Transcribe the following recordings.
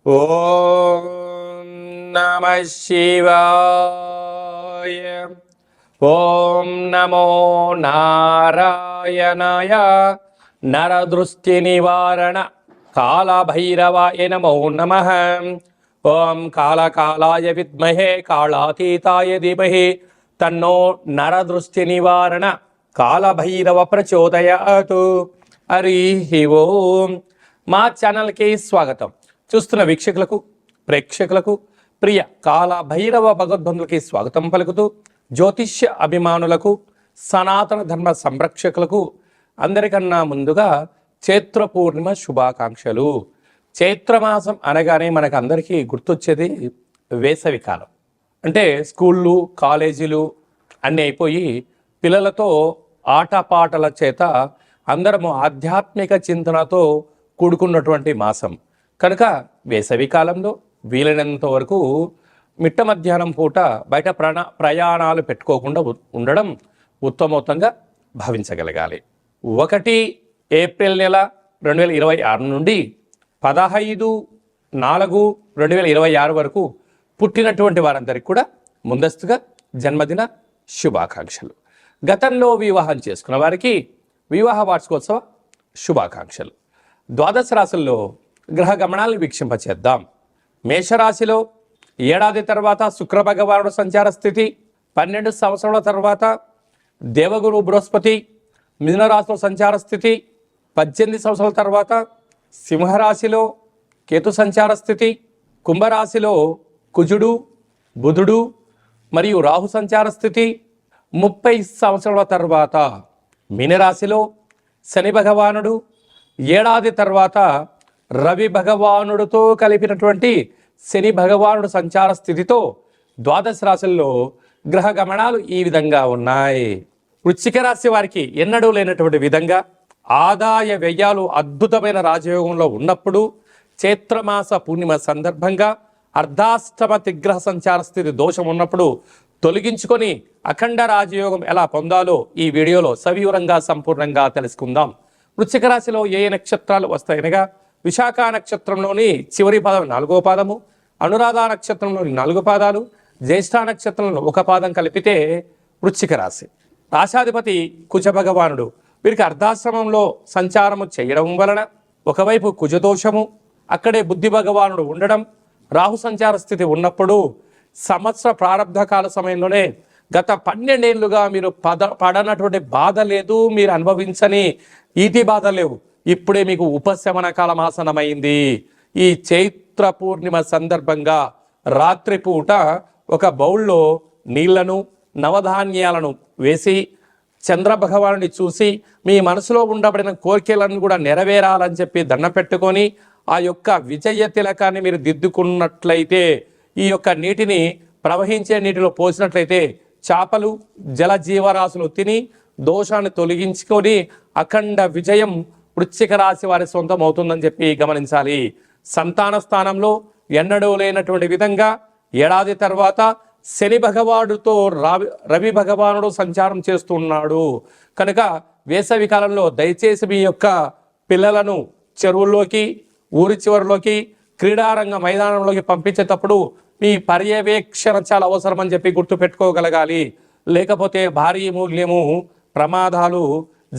ఓం నమః శివాయ. ఓం నమో నారాయణాయ. నరదృష్టి నివారణ కాళభైరవాయ నమో నమః. ఓం కాళకాలాయ విద్మహే కాళాతీతాయ ధీమహి తన్నో నరదృష్టి నివారణ కాళభైరవ ప్రచోదయాతు. హరి ఓం. మా ఛానల్కి స్వాగతం. చూస్తున్న వీక్షకులకు, ప్రేక్షకులకు, ప్రియ కాళభైరవ భగవద్బంధులకి స్వాగతం పలుకుతూ, జ్యోతిష్య అభిమానులకు, సనాతన ధర్మ సంరక్షకులకు అందరికన్నా ముందుగా చైత్ర పూర్ణిమ శుభాకాంక్షలు. చైత్రమాసం అనగానే మనకు అందరికీ గుర్తొచ్చేది వేసవి కాలం. అంటే స్కూళ్ళు, కాలేజీలు అన్నీ అయిపోయి పిల్లలతో ఆటపాటల చేత అందరము ఆధ్యాత్మిక చింతనతో కూడుకున్నటువంటి మాసం కనుక వేసవి కాలంలో వీలైనంత వరకు మిట్ట మధ్యాహ్నం పూట బయట ప్రయాణాలు పెట్టుకోకుండా ఉండడం ఉత్తమోత్తంగా భావించగలగాలి. 1 ఏప్రిల్ నెల 2026 నుండి 15/4/2026 వరకు పుట్టినటువంటి వారందరికీ కూడా ముందస్తుగా జన్మదిన శుభాకాంక్షలు. గతంలో వివాహం చేసుకున్న వారికి వివాహ వార్షికోత్సవ శుభాకాంక్షలు. ద్వాదశ రాశుల్లో గ్రహ గమనాలను వీక్షింపచేద్దాం. మేషరాశిలో ఏడాది తర్వాత శుక్ర భగవానుడు సంచార స్థితి, 12 సంవత్సరాల తర్వాత దేవగురు బృహస్పతి మిథునరాశిలో సంచార స్థితి, 18 సంవత్సరాల తర్వాత సింహరాశిలో కేతు సంచార స్థితి, కుంభరాశిలో కుజుడు బుధుడు మరియు రాహు సంచార స్థితి, 30 సంవత్సరాల తర్వాత మీనరాశిలో శని భగవానుడు, ఏడాది తర్వాత రవి భగవానుడితో కలిపినటువంటి శని భగవానుడు సంచార స్థితితో ద్వాదశ రాశుల్లో గ్రహ గమనాలు ఈ విధంగా ఉన్నాయి. వృశ్చిక రాశి వారికి ఎన్నడూ లేనటువంటి విధంగా ఆదాయ వ్యయాలు అద్భుతమైన రాజయోగంలో ఉన్నప్పుడు చైత్రమాస పూర్ణిమ సందర్భంగా అర్ధాష్టమ తిగ్రహ సంచార స్థితి దోషం ఉన్నప్పుడు తొలగించుకొని అఖండ రాజయోగం ఎలా పొందాలో ఈ వీడియోలో సవివరంగా సంపూర్ణంగా తెలుసుకుందాం. వృశ్చిక రాశిలో ఏ నక్షత్రాలు వస్తాయనగా విశాఖ నక్షత్రంలోని చివరి పాదం 4వ పాదము, అనురాధ నక్షత్రంలోని 4 పాదాలు, జ్యేష్ఠ నక్షత్రంలో 1 పాదం కలిపితే వృశ్చిక రాశి. రాశాధిపతి కుజ భగవానుడు వీరికి అర్ధాశ్రమంలో సంచారము చేయడం వలన ఒకవైపు కుజదోషము, అక్కడే బుద్ధి భగవానుడు ఉండడం, రాహు సంచార స్థితి ఉన్నప్పుడు సంవత్సర ప్రారంభ కాల సమయంలోనే గత 12 ఏళ్ళుగా మీరు పడనటువంటి బాధ లేదు, మీరు అనుభవించని ఈతి బాధ లేవు. ఇప్పుడే మీకు ఉపశమన కాలం ఆసనమైంది. ఈ చైత్ర పూర్ణిమ సందర్భంగా రాత్రిపూట ఒక బౌల్లో నీళ్లను నవధాన్యాలను వేసి చంద్రభగవానుని చూసి మీ మనసులో ఉండబడిన కోరికలను కూడా నెరవేరాలని చెప్పి దండం పెట్టుకొని ఆ యొక్క విజయ తిలకాన్ని మీరు దిద్దుకున్నట్లయితే, ఈ యొక్క నీటిని ప్రవహించే నీటిలో పోసినట్లయితే చేపలు జలజీవరాశులు తిని దోషాన్ని తొలగించుకొని అఖండ విజయం వృశ్చిక రాశి వారి సొంతం అవుతుందని చెప్పి గమనించాలి. సంతాన స్థానంలో ఎన్నడూ లేనటువంటి విధంగా ఏడాది తర్వాత శని భగవానుడితో రవి భగవానుడు సంచారం చేస్తున్నాడు కనుక వేసవి కాలంలో దయచేసి మీ యొక్క పిల్లలను చెరువుల్లోకి, ఊరి చివరిలోకి, క్రీడారంగ మైదానంలోకి పంపించేటప్పుడు మీ పర్యవేక్షణ చాలా అవసరం అని చెప్పి గుర్తు పెట్టుకోగలగాలి. లేకపోతే భారీ మూల్యము ప్రమాదాలు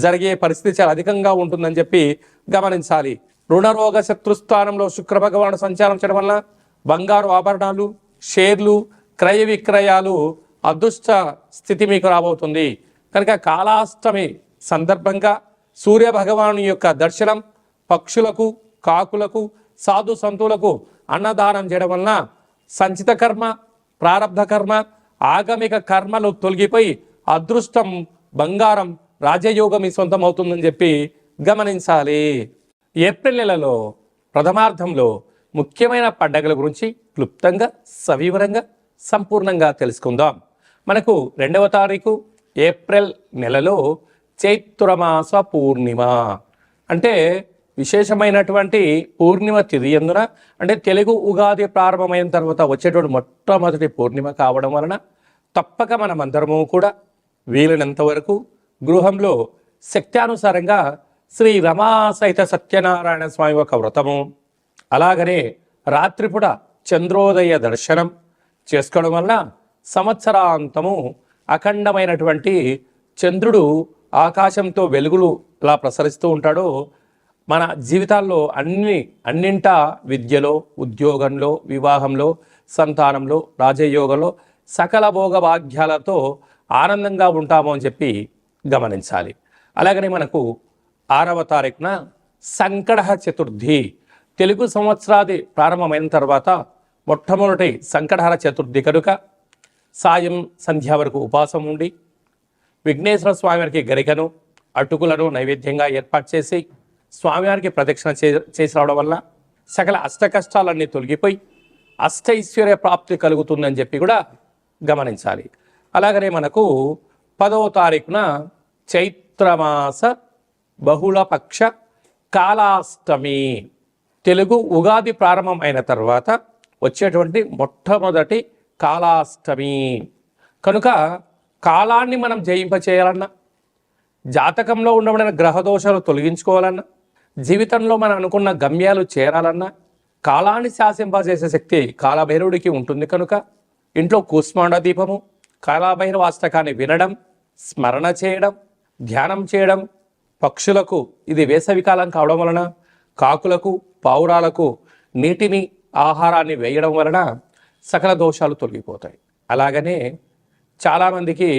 జరిగే పరిస్థితి చాలా అధికంగా ఉంటుందని చెప్పి గమనించాలి. రుణరోగ శత్రుస్థానంలో శుక్ర భగవానుడు సంచారం చేయడం వల్ల బంగారు ఆభరణాలు, షేర్లు, క్రయ విక్రయాలు అదృష్ట స్థితి మీకు రాబోతుంది కనుక కాళాష్టమి సందర్భంగా సూర్య భగవాను యొక్క దర్శనం, పక్షులకు, కాకులకు, సాధు సంతులకు అన్నదానం చేయడం వలన సంచిత కర్మ, ప్రారబ్ధ కర్మ, ఆగమిక కర్మలు తొలగిపోయి అదృష్టం, బంగారం, రాజయోగం మీ సొంతం అవుతుందని చెప్పి గమనించాలి. ఏప్రిల్ నెలలో ప్రథమార్థంలో ముఖ్యమైన పండగల గురించి క్లుప్తంగా, సవివరంగా, సంపూర్ణంగా తెలుసుకుందాం. మనకు 2వ తారీఖు ఏప్రిల్ నెలలో చైత్రమాస పూర్ణిమ అంటే విశేషమైనటువంటి పూర్ణిమ తిథి ఎందున, అంటే తెలుగు ఉగాది ప్రారంభమైన తర్వాత వచ్చేటువంటి మొట్టమొదటి పూర్ణిమ కావడం వలన తప్పక మనమందరము కూడా వీలైనంత వరకు గృహంలో శక్త్యానుసారంగా శ్రీ రమా సహిత సత్యనారాయణ స్వామి ఒక వ్రతము, అలాగనే రాత్రిపూట చంద్రోదయ దర్శనం చేసుకోవడం వల్ల సంవత్సరాంతము అఖండమైనటువంటి చంద్రుడు ఆకాశంతో వెలుగులు ఎలా ప్రసరిస్తూ ఉంటాడో మన జీవితాల్లో అన్నింటా విద్యలో, ఉద్యోగంలో, వివాహంలో, సంతానంలో, రాజయోగంలో సకల భోగభాగ్యాలతో ఆనందంగా ఉంటాము అని చెప్పి గమనించాలి. అలాగనే మనకు 6వ తారీఖున సంకటహ చతుర్థి, తెలుగు సంవత్సరాది ప్రారంభమైన తర్వాత మొట్టమొదటి సంకటహర చతుర్థి కనుక సాయం సంధ్య వరకు ఉపవాసం ఉండి విఘ్నేశ్వర స్వామివారికి గరికను, అటుకులను నైవేద్యంగా ఏర్పాటు చేసి స్వామివారికి ప్రదక్షిణ చేసి రావడం వల్ల సకల అష్ట కష్టాలన్నీ తొలగిపోయి అష్టైశ్వర్య ప్రాప్తి కలుగుతుందని చెప్పి కూడా గమనించాలి. అలాగనే మనకు 10వ తారీఖున చైత్రమాస బహుళపక్ష కాలాష్టమి, తెలుగు ఉగాది ప్రారంభం అయిన తర్వాత వచ్చేటువంటి మొట్టమొదటి కాలాష్టమి కనుక కాలాన్ని మనం జయింపచేయాలన్నా, జాతకంలో ఉండబడిన గ్రహదోషాలు తొలగించుకోవాలన్నా, జీవితంలో మనం అనుకున్న గమ్యాలు చేరాలన్నా కాలాన్ని శాసింపజేసే శక్తి కాలభైరవుడికి ఉంటుంది. కనుక ఇంట్లో కూష్మాండ దీపము, కాలభైరవ అష్టకాన్ని వినడం, స్మరణ చేయడం, ధ్యానం చేయడం, పక్షులకు ఇది వేసవికాలం కావడం వలన కాకులకు, పావురాలకు నీటిని, ఆహారాన్ని వేయడం వలన సకల దోషాలు తొలగిపోతాయి. అలాగనే చాలామందికి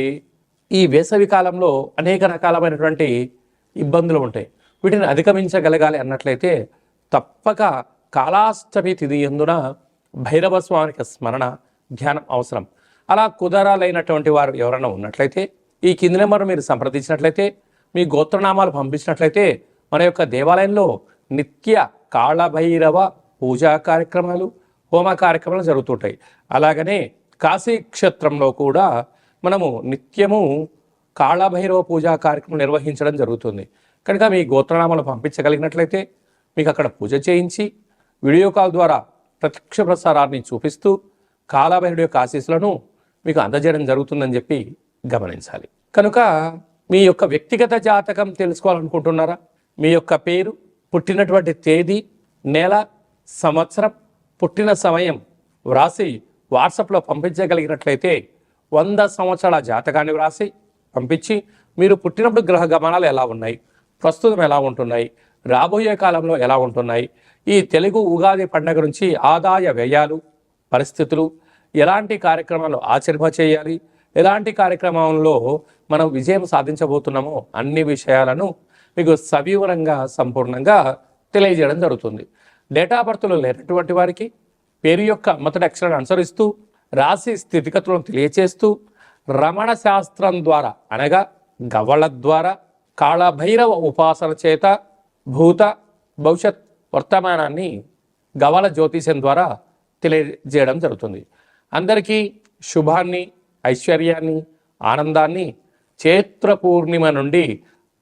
ఈ వేసవి కాలంలో అనేక రకాలమైనటువంటి ఇబ్బందులు ఉంటాయి. వీటిని అధిగమించగలగాలి అన్నట్లయితే తప్పక కాలాష్టమి తిథి యందున భైరవ స్వామికి స్మరణ, ధ్యానం అవసరం. అలా కుదరాలైనటువంటి వారు ఎవరైనా ఉన్నట్లయితే ఈ కింది నెంబర్ మీరు సంప్రదించినట్లయితే, మీ గోత్రనామాలు పంపించినట్లయితే మన యొక్క దేవాలయంలో నిత్య కాళభైరవ పూజా కార్యక్రమాలు, హోమ కార్యక్రమాలు జరుగుతుంటాయి. అలాగనే కాశీ క్షేత్రంలో కూడా మనము నిత్యము కాళభైరవ పూజా కార్యక్రమం నిర్వహించడం జరుగుతుంది. కనుక మీ గోత్రనామాలు పంపించగలిగినట్లయితే మీకు అక్కడ పూజ చేయించి వీడియో కాల్ ద్వారా ప్రత్యక్ష ప్రసారాన్ని చూపిస్తూ కాళభైరవుడి యొక్క ఆశీస్సులను మీకు అందజేయడం జరుగుతుందని చెప్పి గమనించాలి. కనుక మీ యొక్క వ్యక్తిగత జాతకం తెలుసుకోవాలనుకుంటున్నారా? మీ యొక్క పేరు, పుట్టినటువంటి తేదీ, నెల, సంవత్సరం, పుట్టిన సమయం వ్రాసి వాట్సాప్లో పంపించగలిగినట్లయితే 100 సంవత్సరాల జాతకాన్ని వ్రాసి పంపించి మీరు పుట్టినప్పుడు గ్రహ గమనాలు ఎలా ఉన్నాయి, ప్రస్తుతం ఎలా ఉంటున్నాయి, రాబోయే కాలంలో ఎలా ఉంటున్నాయి, ఈ తెలుగు ఉగాది పండుగ నుంచి ఆదాయ వ్యయాలు, పరిస్థితులు, ఎలాంటి కార్యక్రమాలు ఆచరింపచేయాలి, ఎలాంటి కార్యక్రమంలో మనం విజయం సాధించబోతున్నామో అన్ని విషయాలను మీకు సవివరంగా, సంపూర్ణంగా తెలియజేయడం జరుగుతుంది. డేటా బర్త్లో లేనటువంటి వారికి పేరు యొక్క మొదటి అక్షరాన్ని అనుసరిస్తూ రాశి స్థితిగతులను తెలియచేస్తూ రమణ శాస్త్రం ద్వారా అనగా గవ్వల ద్వారా కాళభైరవ ఉపాసన చేత భూత భవిష్యత్ వర్తమానాన్ని గవ్వల జ్యోతిష్యం ద్వారా తెలియజేయడం జరుగుతుంది. అందరికీ శుభాన్ని, ఐశ్వర్యాన్ని, ఆనందాన్ని చైత్ర పూర్ణిమ నుండి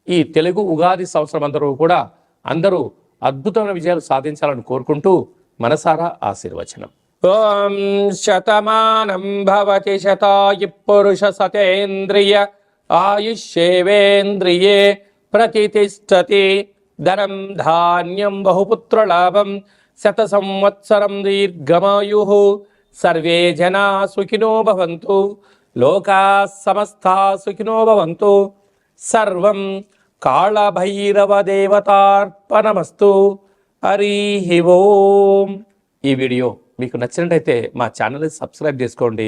ఈ తెలుగు ఉగాది సంవత్సరం అందరూ అద్భుతమైన విజయాలు సాధించాలని కోరుకుంటూ మనసారా ఆశీర్వచనం. ఓం శతమానం భవతి శతాయు పురుష సతేంద్రియ ఆయుష్యేవేంద్రియే ప్రతిష్టతి ధనం ధాన్యం బహుపుత్రలాభం శత సంవత్సరం దీర్ఘమాయు సర్వే జనా సుఖినో భవంతు లోకా సమస్తా సుఖినో భవంతు సర్వం కాళభైరవ దేవతార్పణమస్తు. హరి ఓం. ఈ వీడియో మీకు నచ్చినట్టయితే మా ఛానల్ని సబ్స్క్రైబ్ చేసుకోండి,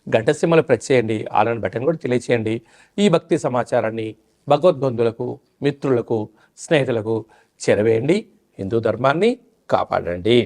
గంట సింబల్ ప్రెస్ చేయండి, ఆల్ బటన్ కూడా తెలియచేయండి. ఈ భక్తి సమాచారాన్ని భగవద్బంధులకు, మిత్రులకు, స్నేహితులకు చేరవేయండి. హిందూ ధర్మాన్ని కాపాడండి.